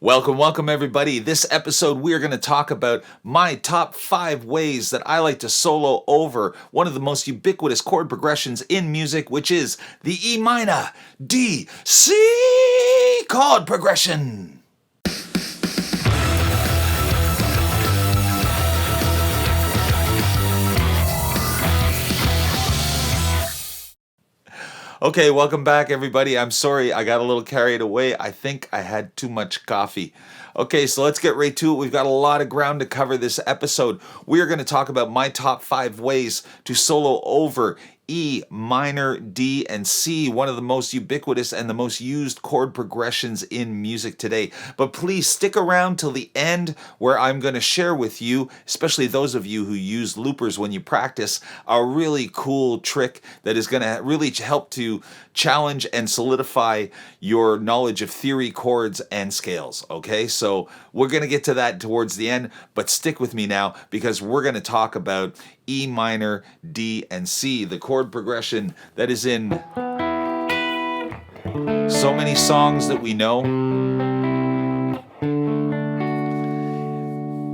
Welcome, everybody. This episode, we are going to talk about my top 5 ways that I like to solo over one of the most ubiquitous chord progressions in music, which is the E minor D C chord progression. Okay, welcome back, everybody. I'm sorry, I got a little carried away. I think I had too much coffee. Okay, so let's get right to it. We've got a lot of ground to cover this episode. We are going to talk about my top 5 ways to solo over E minor, D, and C, one of the most ubiquitous and the most used chord progressions in music today. But please stick around till the end where I'm going to share with you, especially those of you who use loopers when you practice, a really cool trick that is going to really help to challenge and solidify your knowledge of theory, chords, and scales. Okay, so we're going to get to that towards the end, but stick with me now because we're going to talk about E minor, D, and C, the chord progression that is in so many songs that we know.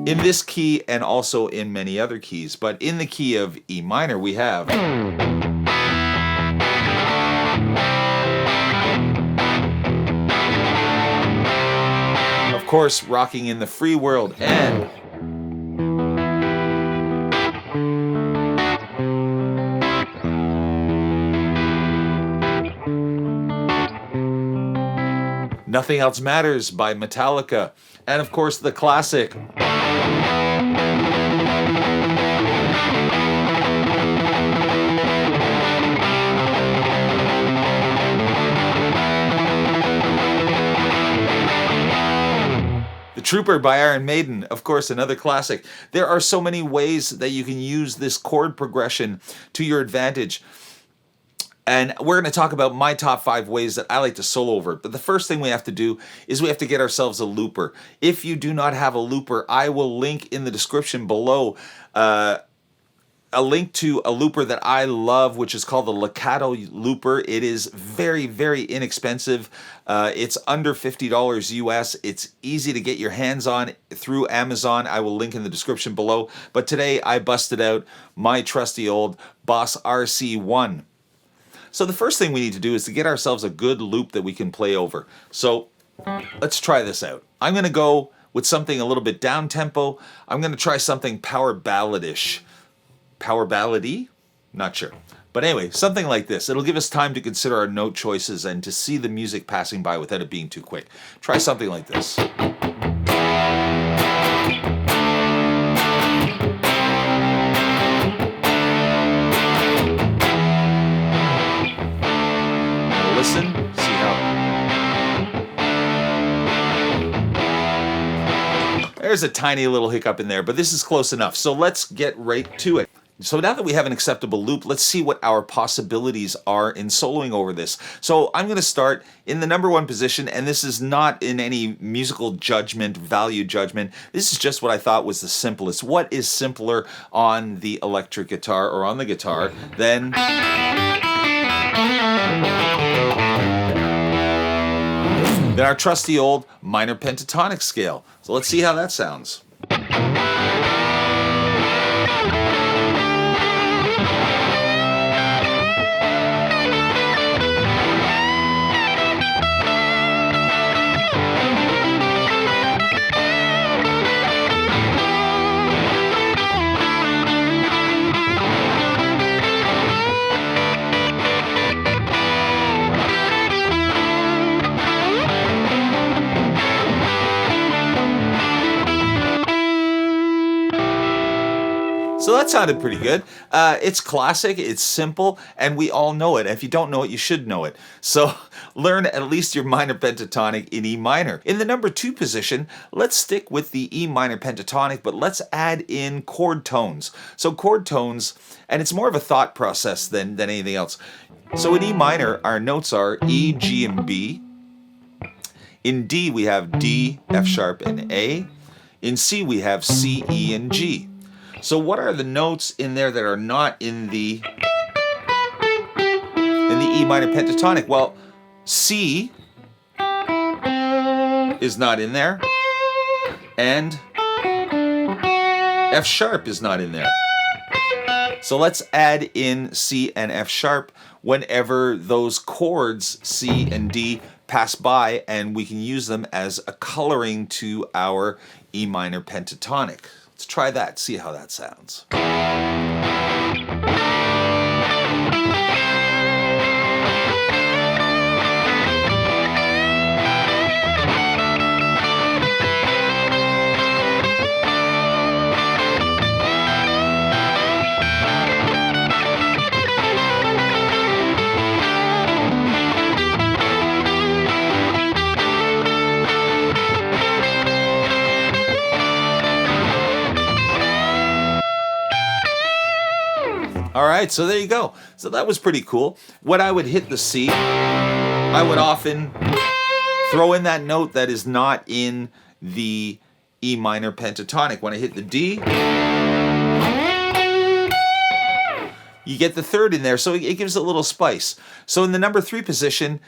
In this key and also in many other keys, but in the key of E minor we have of course Rocking in the Free World and Nothing Else Matters by Metallica, and of course the classic The Trooper by Iron Maiden, of course, another classic. There are so many ways that you can use this chord progression to your advantage. And we're going to talk about my top 5 ways that I like to solo over. But the first thing we have to do is we have to get ourselves a looper. If you do not have a looper, I will link in the description below a link to a looper that I love, which is called the Legato looper. It is very, very inexpensive. It's under $50 US. It's easy to get your hands on through Amazon. I will link in the description below. But today I busted out my trusty old Boss RC1. So the first thing we need to do is to get ourselves a good loop that we can play over. So let's try this out. I'm going to go with something a little bit down tempo. I'm going to try something power balladish. Power ballady? Not sure. But anyway, something like this. It'll give us time to consider our note choices and to see the music passing by without it being too quick. Try something like this. Listen, see how. There's a tiny little hiccup in there, but this is close enough. So let's get right to it. So now that we have an acceptable loop, let's see what our possibilities are in soloing over this. So I'm going to start in the number 1 position, and this is not in any musical judgment, value judgment. This is just what I thought was the simplest. What is simpler on the electric guitar or on the guitar than our trusty old minor pentatonic scale? So let's see how that sounds. So that sounded pretty good. It's classic, it's simple, and we all know it. And if you don't know it, you should know it. So learn at least your minor pentatonic in E minor. In the number 2 position, let's stick with the E minor pentatonic, but let's add in chord tones. So chord tones, and it's more of a thought process than anything else. So in E minor, our notes are E, G, and B. In D, we have D, F sharp, and A. In C, we have C, E, and G. So what are the notes in there that are not in the E minor pentatonic? Well, C is not in there, and F sharp is not in there. So let's add in C and F sharp whenever those chords C and D pass by, and we can use them as a coloring to our E minor pentatonic. Let's try that, see how that sounds. All right, so there you go. So that was pretty cool. When I would hit the C, I would often throw in that note that is not in the E minor pentatonic. When I hit the D, you get the third in there, so it gives it a little spice. So in the number 3 position,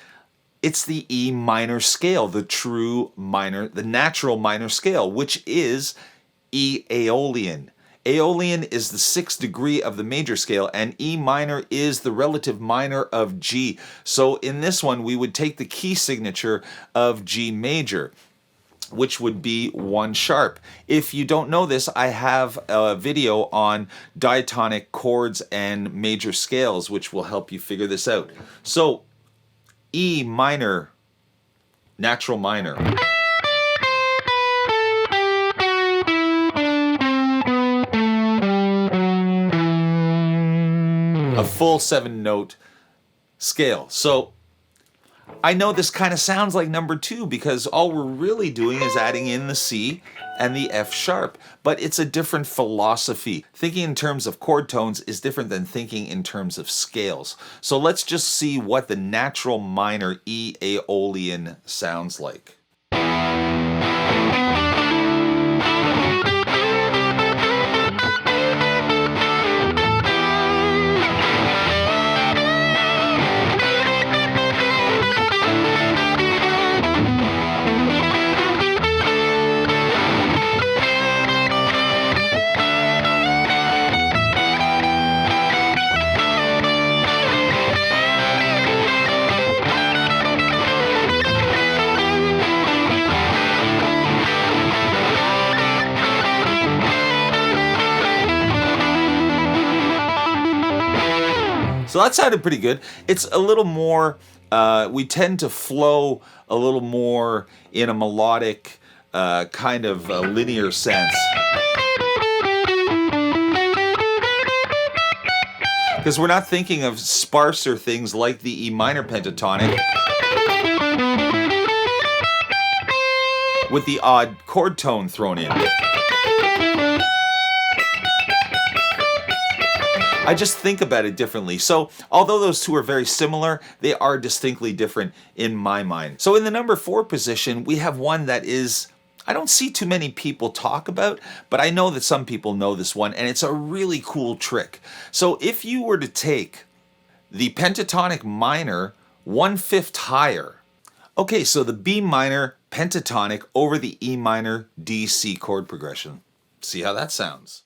it's the E minor scale, the true minor, the natural minor scale, which is E Aeolian. Aeolian is the 6th degree of the major scale, and E minor is the relative minor of G. So in this one, we would take the key signature of G major, which would be 1 sharp. If you don't know this, I have a video on diatonic chords and major scales, which will help you figure this out. So E minor, natural minor. A full 7-note scale. So I know this kind of sounds like number 2 because all we're really doing is adding in the C and the F sharp, but it's a different philosophy. Thinking in terms of chord tones is different than thinking in terms of scales. So let's just see what the natural minor E Aeolian sounds like. So that sounded pretty good. It's a little more, we tend to flow a little more in a melodic, kind of linear sense. Because we're not thinking of sparser things like the E minor pentatonic with the odd chord tone thrown in. I just think about it differently. So although those two are very similar, they are distinctly different in my mind. So in the number 4 position, we have one that is, I don't see too many people talk about, but I know that some people know this one, and it's a really cool trick. So if you were to take the pentatonic minor 1/5 higher, okay, so the B minor pentatonic over the E minor D-C chord progression. See how that sounds.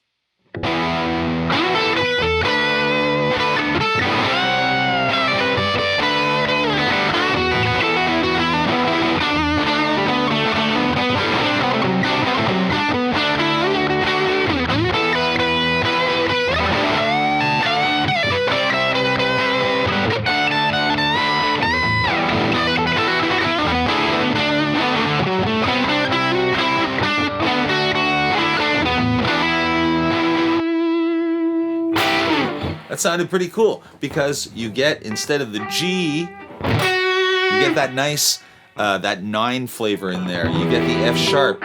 That sounded pretty cool because you get, instead of the G, you get that nice, that 9 flavor in there. You get the F sharp,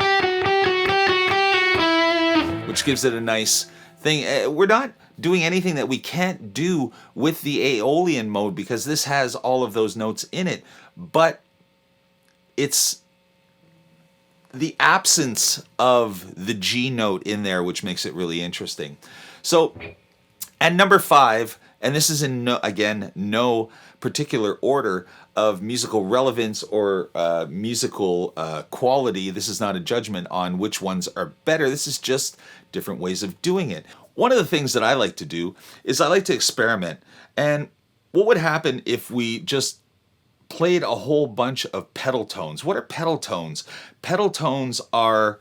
which gives it a nice thing. We're not doing anything that we can't do with the Aeolian mode because this has all of those notes in it, but it's the absence of the G note in there which makes it really interesting. So, and number 5, And this is in no particular order of musical relevance or musical quality. This is not a judgment on which ones are better. This is just different ways of doing it. One of the things that I like to do is I like to experiment. And what would happen if we just played a whole bunch of pedal tones? What are pedal tones? Pedal tones are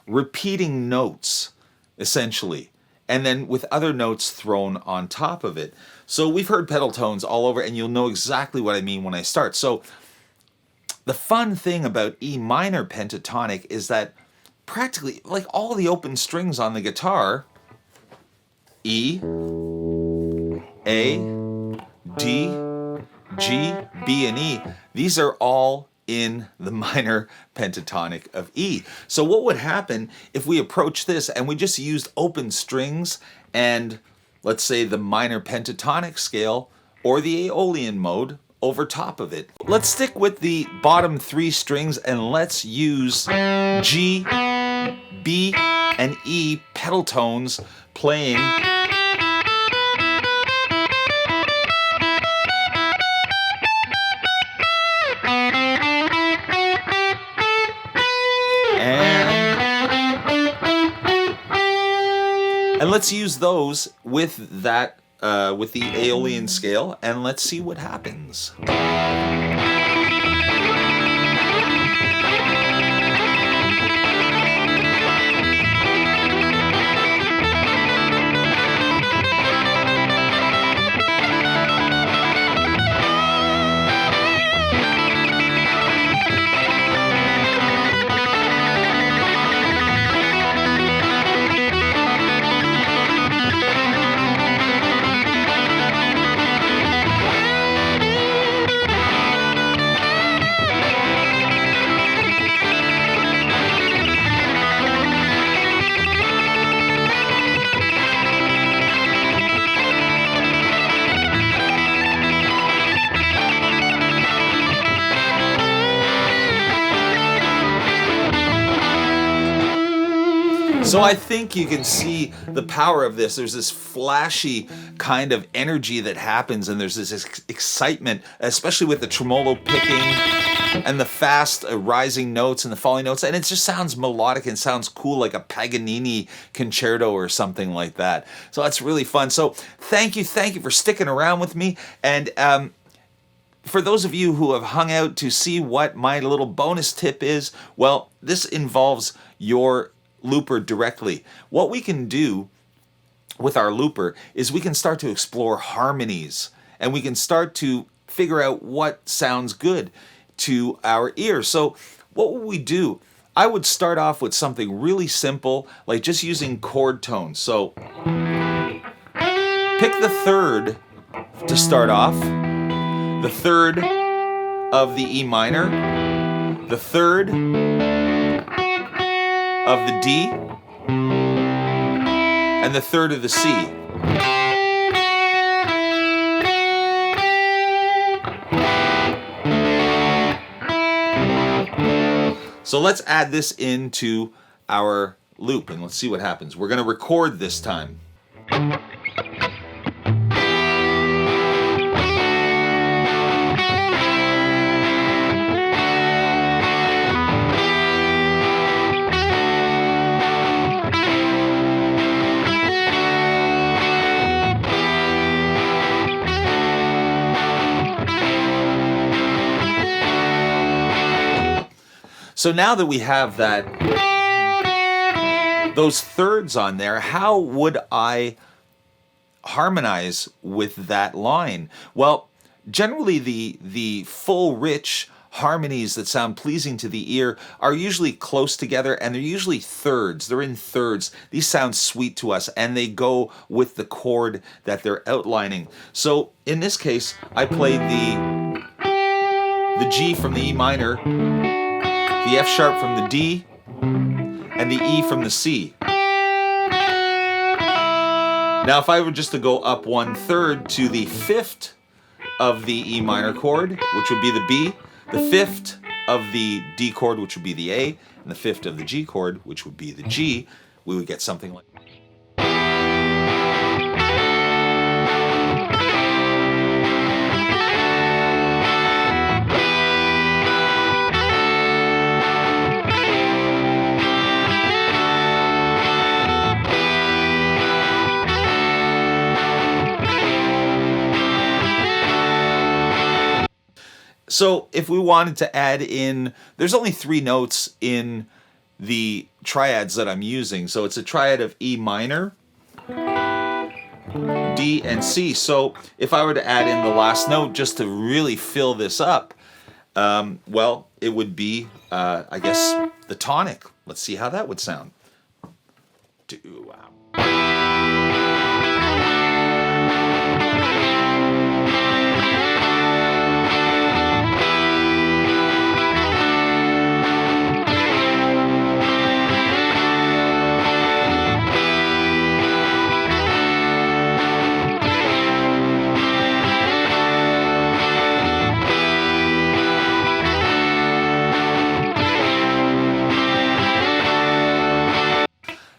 repeating notes, essentially, and then with other notes thrown on top of it. So we've heard pedal tones all over, and you'll know exactly what I mean when I start. So the fun thing about E minor pentatonic is that practically, like all the open strings on the guitar, E, A, D, G, B, and E, these are all in the minor pentatonic of E. So what would happen if we approach this and we just used open strings and, let's say, the minor pentatonic scale or the Aeolian mode over top of it? Let's stick with the bottom 3 strings and let's use G, B, and E pedal tones playing and let's use those with that, with the Aeolian scale, and let's see what happens. So I think you can see the power of this. There's this flashy kind of energy that happens, and there's this excitement, especially with the tremolo picking and the fast rising notes and the falling notes, and it just sounds melodic and sounds cool, like a Paganini concerto or something like that. So that's really fun. So thank you for sticking around with me, and for those of you who have hung out to see what my little bonus tip is, well, this involves your looper directly. What we can do with our looper is we can start to explore harmonies, and we can start to figure out what sounds good to our ears. So what would we do? I would start off with something really simple, like just using chord tones. So pick the third to start off, the third of the E minor, the third of the D, and the third of the C. So let's add this into our loop and let's see what happens. We're going to record this time. So now that we have those thirds on there, how would I harmonize with that line? Well, generally the full, rich harmonies that sound pleasing to the ear are usually close together, and they're usually thirds. They're in thirds. These sound sweet to us, and they go with the chord that they're outlining. So in this case, I played the G from the E minor, the F sharp from the D, and the E from the C. Now if I were just to go up 1/3 to the 5th of the E minor chord, which would be the B, the 5th of the D chord, which would be the A, and the 5th of the G chord, which would be the G, we would get something like So if we wanted to add in, there's only 3 notes in the triads that I'm using. So it's a triad of E minor, D, and C. So if I were to add in the last note just to really fill this up, well, it would be, I guess, the tonic. Let's see how that would sound.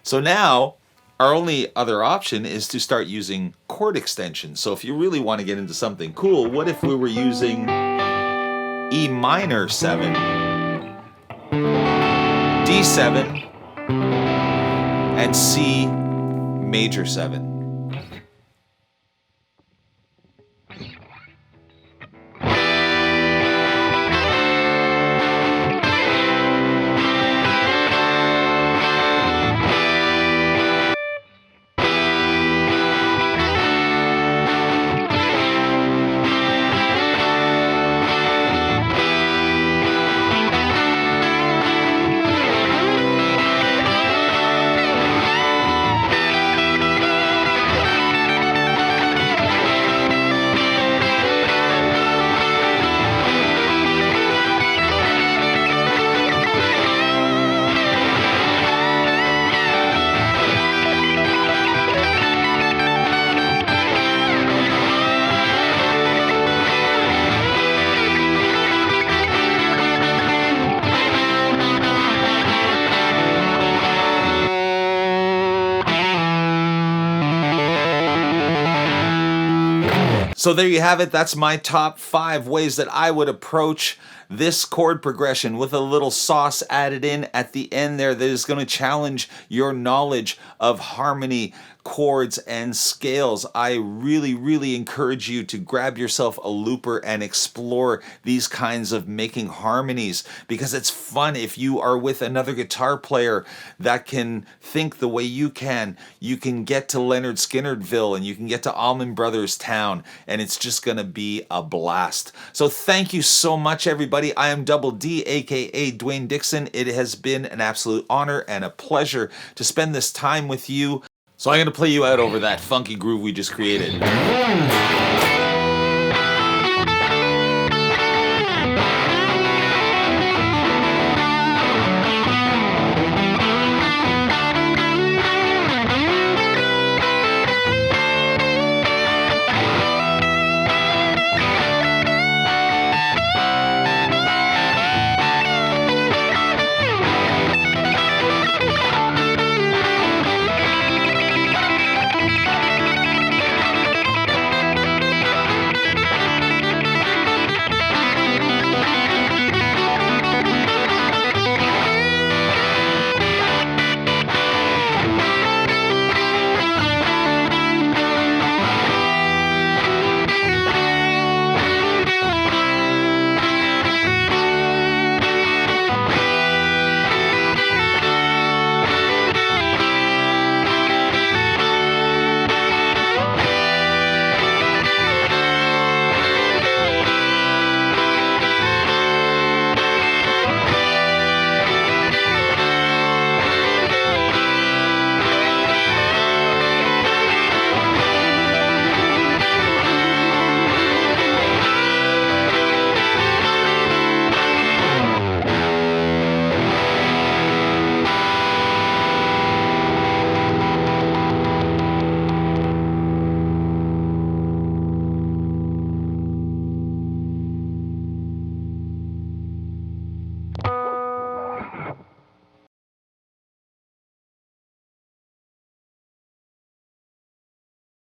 So now, our only other option is to start using chord extensions. So if you really want to get into something cool, what if we were using E minor 7, D7, and C major 7? So there you have it. That's my top 5 ways that I would approach this chord progression with a little sauce added in at the end there that is going to challenge your knowledge of harmony, chords, and scales. I really, really encourage you to grab yourself a looper and explore these kinds of making harmonies, because it's fun if you are with another guitar player that can think the way you can. You can get to Leonard Skinnerville and you can get to Allman Brothers Town, and it's just going to be a blast. So thank you so much, everybody. I am Double D, aka Dwayne Dixon. It has been an absolute honor and a pleasure to spend this time with you. So I'm going to play you out over that funky groove we just created.